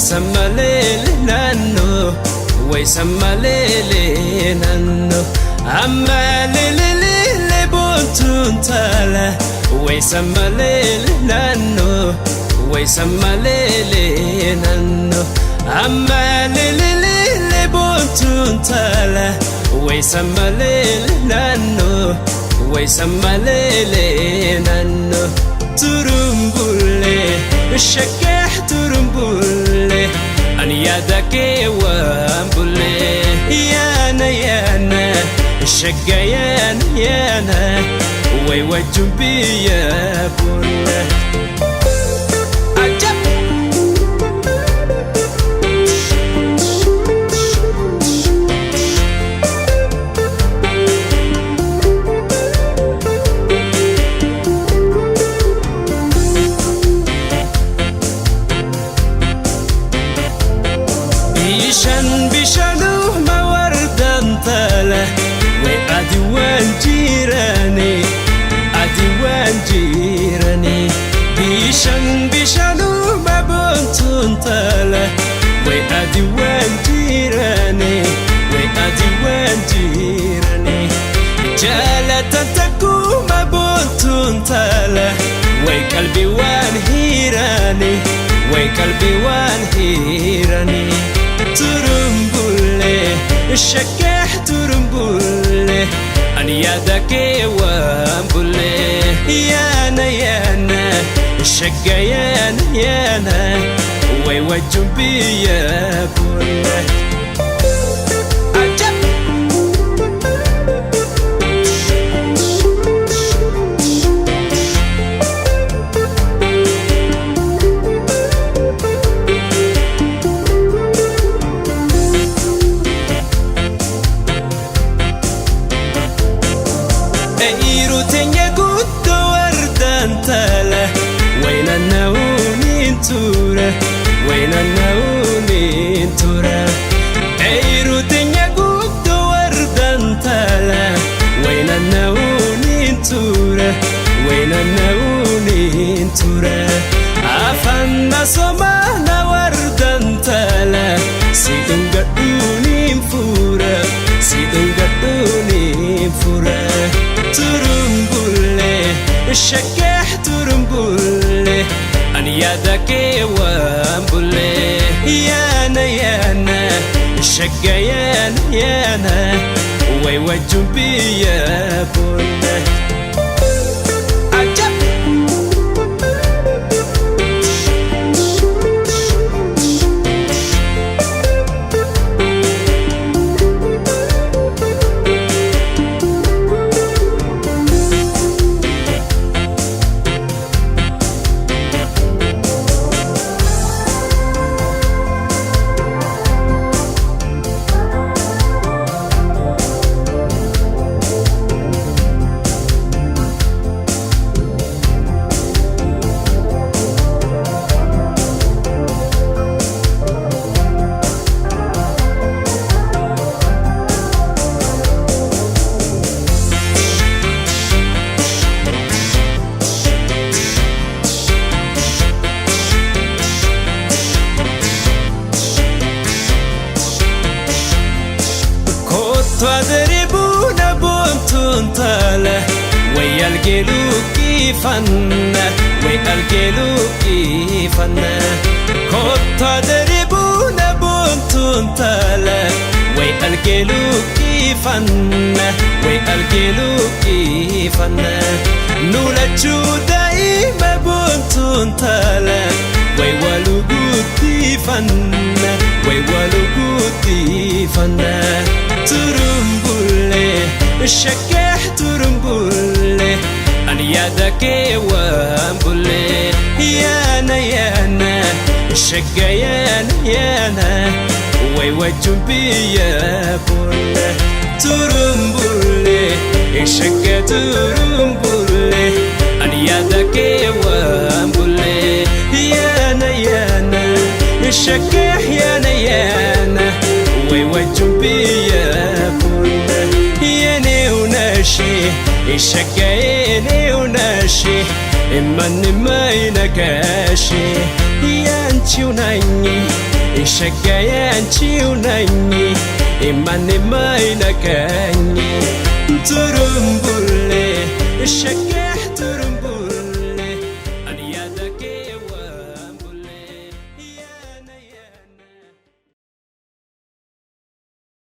Waisamalele nano, waisamalele nano. Amalele bontuntala, waisamalele nano, waisamalele nano. Amalele bontuntala, waisamalele nano, waisamalele nano. Turumbule, shakeh turumbule, an yadake wambule. Yana yana, shagayan yana, way wajumbiya bule. Bishanu mawardan tala, we adiwan jirani. Bishanu mabuntun tala, we adiwan jirani. Jala tantaku mabuntun tala, we kalbi wan hirani. Turumbule, shakeh turumbule, an yadake wambule. Yana yana, shagayan yana, way wajumbiya bule. Afanna somana wardan tala, sidung gadunim fura. Turumbule, shakeh turumbule, an yadake wambule. Yana yana, shagayan yana, way wajumbiya bule. Twadribuna buntun tala, way algelu kifanna. Twadribuna buntun tala, way algelu kifanna. Nula chudai mabuntun tala, way waluguti fanna. Turumbule, shakeh turumbule, an yadake wambule. Yana yana, shagayan yana, way wajumbiya bule. Turumbule, shakeh turumbule, an yadake wambule. Yana yana, shakeh yana yana, way wajumbiya bule. Yene unashi, shagayene unashi, imani maina kashi. Yanchi unanyi, ሸጋዬ አንቺው ነኝ ማንም አይነካኝ ቱሩምቡሌ ሸጋህ ቱሩምቡሌ